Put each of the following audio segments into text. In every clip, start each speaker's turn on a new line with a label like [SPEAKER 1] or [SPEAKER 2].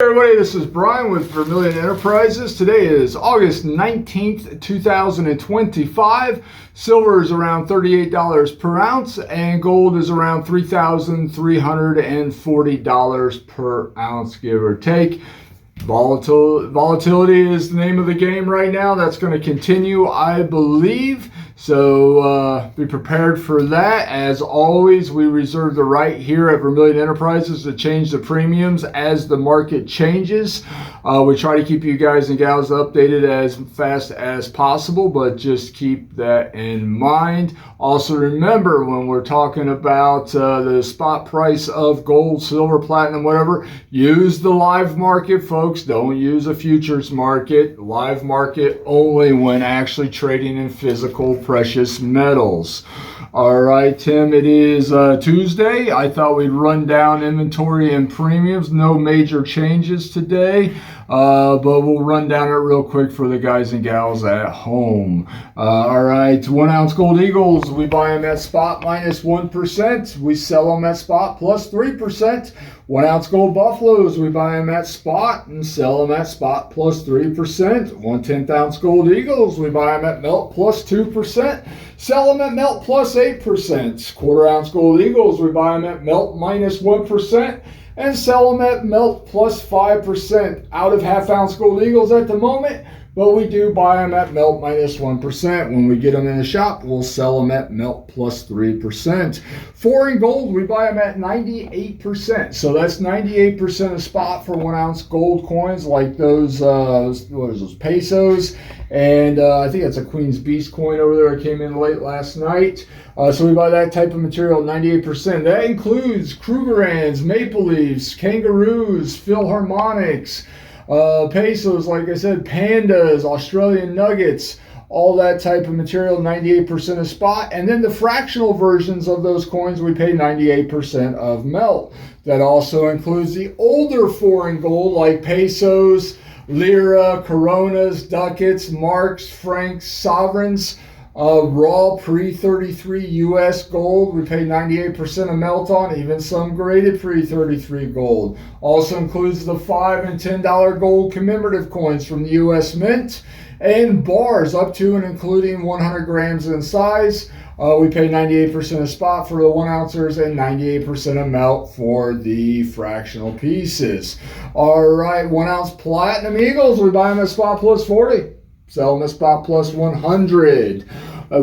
[SPEAKER 1] Hey everybody, this is Brian with Vermillion Enterprises. Today is August 19th, 2025. Silver is around $38 per ounce and gold is around $3,340 per ounce, give or take. Volatility is the name of the game right now. That's going to continue, I believe. So be prepared for that. As always, we reserve the right here at Vermillion Enterprises to change the premiums as the market changes. We try to keep you guys and gals updated as fast as possible, but just keep that in mind. Also remember, when we're talking about the spot price of gold, silver, platinum, whatever, use the live market, folks. Don't use a futures market. Live market only when actually trading in physical precious metals. All right, Tim, it is Tuesday. I thought we'd run down inventory and premiums. No major changes today, but we'll run down it real quick for the guys and gals at home. All right, 1 ounce gold eagles, we buy them at spot minus 1%. We sell them at spot plus 3%. 1 ounce gold buffaloes, we buy them at spot and sell them at spot plus 3%. 1/10 ounce gold eagles, we buy them at melt plus 2%. Sell them at melt plus 8%. 1/4 ounce gold eagles, we buy them at melt minus 1% and sell them at melt plus 5%. Out of 1/2 ounce gold eagles at the moment, but we do buy them at melt minus 1%. When we get them in the shop, we'll sell them at melt plus 3%. Foreign gold, we buy them at 98%. So that's 98% of spot for 1 ounce gold coins like those, what is those, pesos. And I think that's a Queen's Beast coin over there. It came in late last night. So we buy that type of material, 98%. That includes Krugerrands, Maple Leafs, Kangaroos, Philharmonics, pesos, like I said, pandas, Australian nuggets, all that type of material, 98% of spot. And then the fractional versions of those coins, we pay 98% of melt. That also includes the older foreign gold like pesos, lira, coronas, ducats, marks, francs, sovereigns. Raw pre-33 US gold, we pay 98% of melt on, even some graded pre-33 gold. Also includes the $5 and $10 gold commemorative coins from the US Mint, and bars up to and including 100 grams in size. We pay 98% of spot for the 1 ounces and 98% of melt for the fractional pieces. All right, 1 ounce platinum eagles, we buy them at spot plus 40. Sell them at spot plus 100.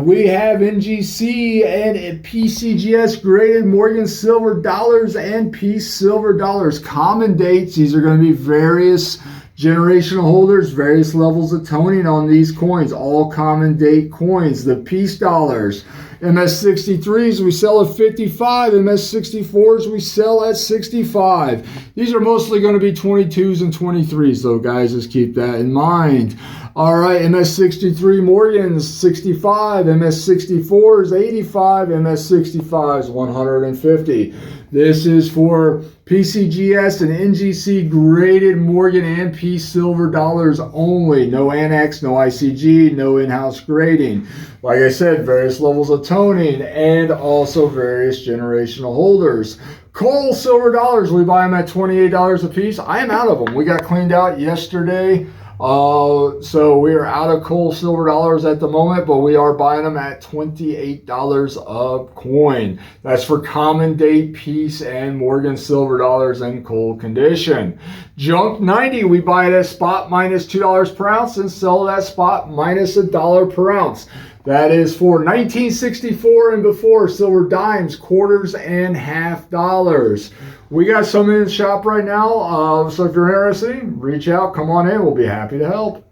[SPEAKER 1] We have NGC and PCGS graded Morgan silver dollars and Peace silver dollars. Common dates. These are going to be various generational holders, various levels of toning on these coins. All common date coins. The Peace dollars. MS63s we sell at 55. MS64s we sell at 65. These are mostly going to be 22s and 23s, though, guys. Just keep that in mind. All right, MS63 Morgans, 65. MS64s, 85. MS65s, 150. This is for PCGS and NGC graded Morgan and Peace silver dollars only. No annex, no ICG, no in-house grading. Like I said, various levels of toning and also various generational holders. Coal silver dollars, we buy them at $28 a piece. I am out of them. We got cleaned out yesterday. So we are out of coal silver dollars at the moment, but we are buying them at $28 a coin. That's for common date Peace and Morgan silver dollars in coal condition. Junk 90, we buy it at spot minus $2 per ounce and sell it at spot minus $1 per ounce. That is for 1964 and before silver dimes, quarters, and half dollars. We got some in the shop right now, so if you're interested, reach out, come on in, we'll be happy to help.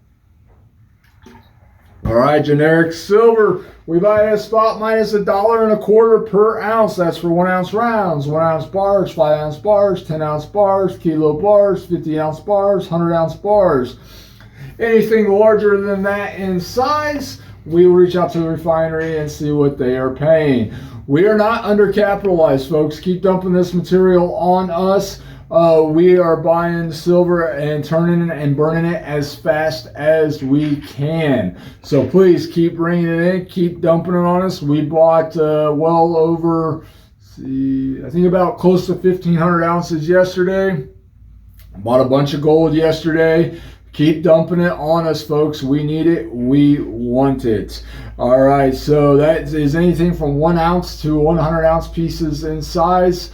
[SPEAKER 1] All right, generic silver, we buy at spot minus $1.25 per ounce. That's for 1 ounce rounds, 1 ounce bars, 5 ounce bars, 10 ounce bars, kilo bars, 50 ounce bars, 100 ounce bars. Anything larger than that in size, we will reach out to the refinery and see what they are paying. We are not undercapitalized, folks. Keep dumping this material on us. We are buying silver and turning it and burning it as fast as we can. So please keep bringing it in. Keep dumping it on us. We bought well over, I think about close to 1,500 ounces yesterday. Bought a bunch of gold yesterday. Keep dumping it on us, folks. We need it. We want it. All right, so that is anything from 1 ounce to 100 ounce pieces in size.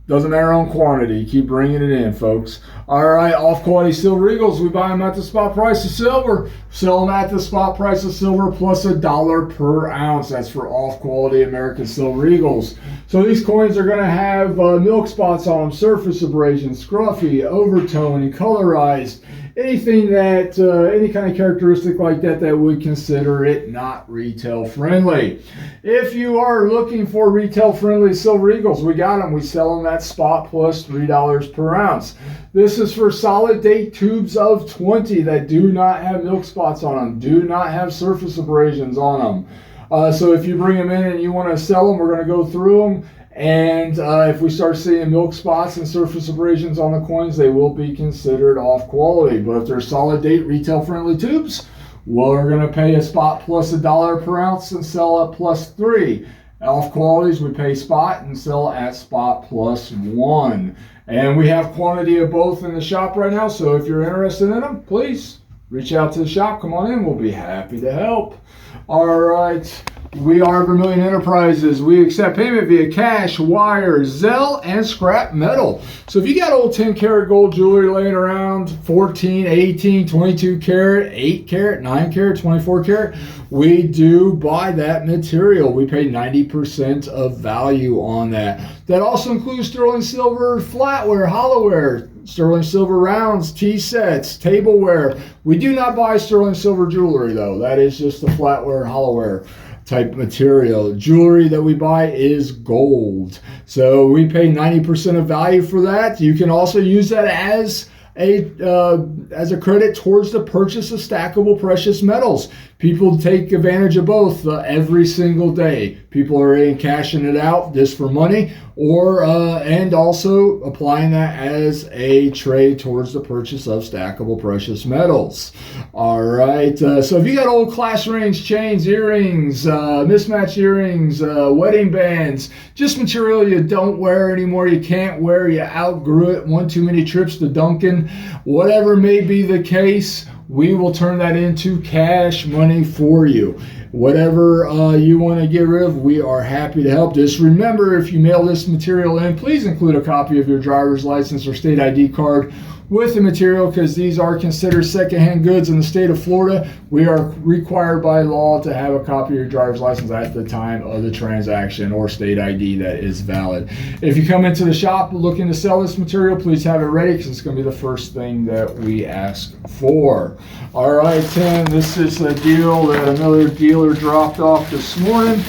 [SPEAKER 1] Doesn't matter on quantity. Keep bringing it in, folks. All right, off-quality silver eagles. We buy them at the spot price of silver. Sell them at the spot price of silver plus $1 per ounce. That's for off-quality American silver eagles. So these coins are going to have milk spots on them, surface abrasions, scruffy, overtone, colorized. Anything that, any kind of characteristic like that that would consider it not retail friendly. If you are looking for retail friendly silver eagles, we got them. We sell them at spot plus $3 per ounce. This is for solid date tubes of 20 that do not have milk spots on them, do not have surface abrasions on them. So if you bring them in and you want to sell them, we're going to go through them. And if we start seeing milk spots and surface abrasions on the coins, they will be considered off quality. But if they're solid date retail friendly tubes, we're going to pay a spot plus $1 per ounce and sell at plus 3. Off qualities, we pay spot and sell at spot plus 1. And we have quantity of both in the shop right now. So if you're interested in them, please reach out to the shop. Come on in. We'll be happy to help. All right. We are Vermillion Enterprises. We accept payment via cash, wire, Zelle, and scrap metal. So if you got old 10 karat gold jewelry laying around, 14, 18, 22 karat, 8 karat, 9 karat, 24 karat, we do buy that material. We pay 90% of value on that. That also includes sterling silver flatware, hollowware, sterling silver rounds, tea sets, tableware. We do not buy sterling silver jewelry though. That is just the flatware, hollowware type material. Jewelry that we buy is gold. So we pay 90% of value for that. You can also use that as a credit towards the purchase of stackable precious metals. People take advantage of both every single day. People are in cashing it out just for money, or and also applying that as a trade towards the purchase of stackable precious metals. All right. So if you got old class rings, chains, earrings, mismatched earrings, wedding bands, just material you don't wear anymore, you can't wear, you outgrew it, one too many trips to Dunkin', whatever may be the case, we will turn that into cash money for you. Whatever you want to get rid of, we are happy to help. Just remember, if you mail this material in, please include a copy of your driver's license or state ID card with the material, because these are considered secondhand goods in the state of Florida. We are required by law to have a copy of your driver's license at the time of the transaction, or state ID that is valid. If you come into the shop looking to sell this material, please have it ready, because it's going to be the first thing that we ask for. All right, Tim, this is a deal that another dealer dropped off this morning.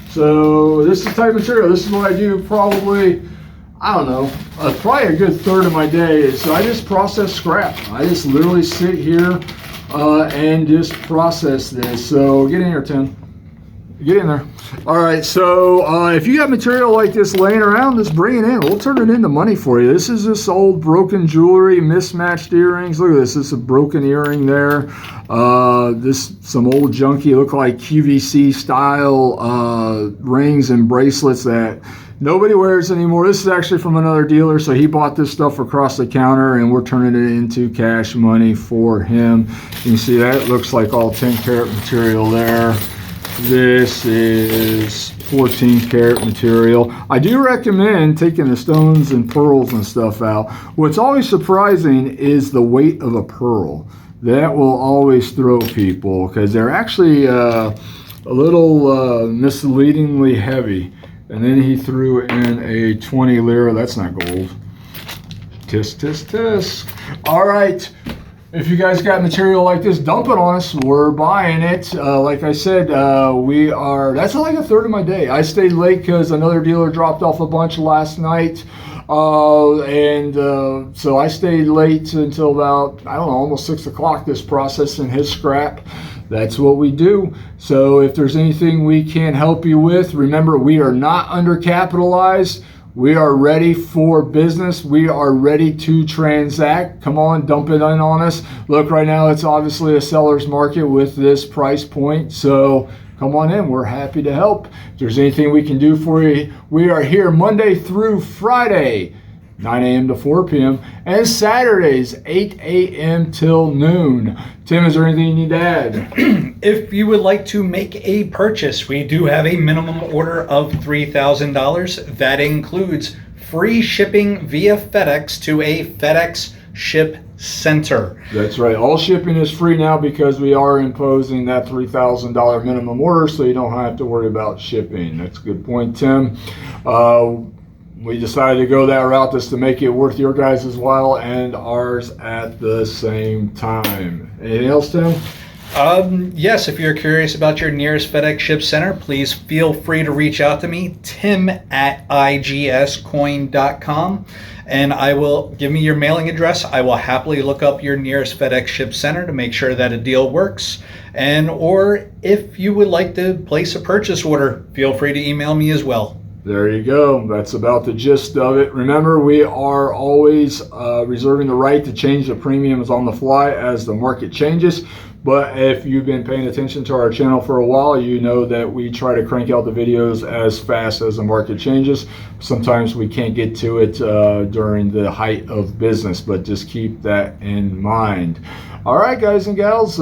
[SPEAKER 1] So this is the type of material. This is what I do probably, I don't know, probably a good third of my day is I just process scrap. I just literally sit here and just process this. So get in here, Tim. Get in there. All right, so if you got material like this laying around, just bring it in. We'll turn it into money for you. This is this old broken jewelry, mismatched earrings. Look at this. This is a broken earring there. This some old junky, look like QVC style rings and bracelets that nobody wears anymore. This is actually from another dealer, so he bought this stuff across the counter, and we're turning it into cash money for him. You can see that looks like all 10 karat material there. This is 14 karat material. I do recommend taking the stones and pearls and stuff out. What's always surprising is the weight of a pearl. That will always throw people, because they're actually a little misleadingly heavy. And then he threw in a 20 lira. That's not gold. Tisk, tisk, tisk. All right. If you guys got material like this, dump it on us. We're buying it. Like I said, that's like a third of my day. I stayed late because another dealer dropped off a bunch last night. So I stayed late until about, I don't know, almost 6 o'clock, this processing his scrap. That's what we do. So if there's anything we can help you with, remember, we are not undercapitalized. We are ready for business. We are ready to transact. Come on, dump it in on us. Look, right now it's obviously a seller's market with this price point. So come on in. We're happy to help. If there's anything we can do for you, we are here Monday through Friday, 9 a.m. to 4 p.m. and Saturdays 8 a.m. till noon. Tim, is there anything you need to add?
[SPEAKER 2] If you would like to make a purchase, we do have a minimum order of $3,000. That includes free shipping via FedEx to a FedEx ship center.
[SPEAKER 1] That's right. All shipping is free now because we are imposing that $3,000 minimum order, so you don't have to worry about shipping. That's a good point, Tim. We decided to go that route just to make it worth your guys' while and ours at the same time. Anything else, Tim?
[SPEAKER 2] Yes, if you're curious about your nearest FedEx ship center, please feel free to reach out to me, tim@igscoin.com, and I will give me your mailing address. I will happily look up your nearest FedEx ship center to make sure that a deal works. Or if you would like to place a purchase order, feel free to email me as well.
[SPEAKER 1] There you go. That's about the gist of it. Remember, we are always reserving the right to change the premiums on the fly as the market changes. But if you've been paying attention to our channel for a while, you know that we try to crank out the videos as fast as the market changes. Sometimes we can't get to it during the height of business, but just keep that in mind. All right, guys and gals.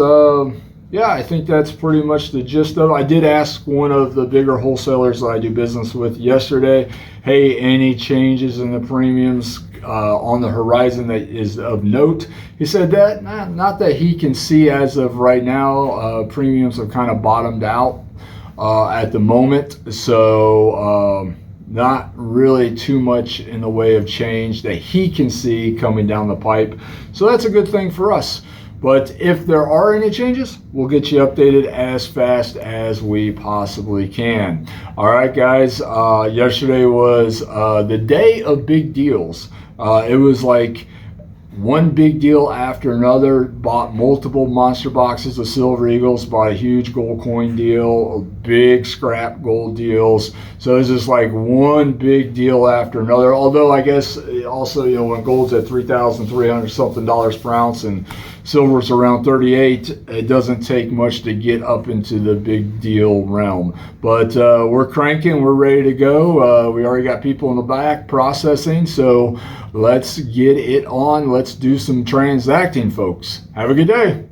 [SPEAKER 1] Yeah, I think that's pretty much the gist of it. I did ask one of the bigger wholesalers that I do business with yesterday, hey, any changes in the premiums on the horizon that is of note? He said that not that he can see as of right now. Premiums have kind of bottomed out at the moment, so not really too much in the way of change that he can see coming down the pipe. So that's a good thing for us. But if there are any changes, we'll get you updated as fast as we possibly can. All right, guys. Yesterday was the day of big deals. It was like one big deal after another. Bought multiple monster boxes of Silver Eagles, bought a huge gold coin deal, big scrap gold deals. So it's just like one big deal after another. Although I guess also, you know, when gold's at $3,300 something per ounce and silver's around 38, it doesn't take much to get up into the big deal realm. But we're cranking, we're ready to go. We already got people in the back processing, so let's get it on. Let's do some transacting, folks. Have a good day.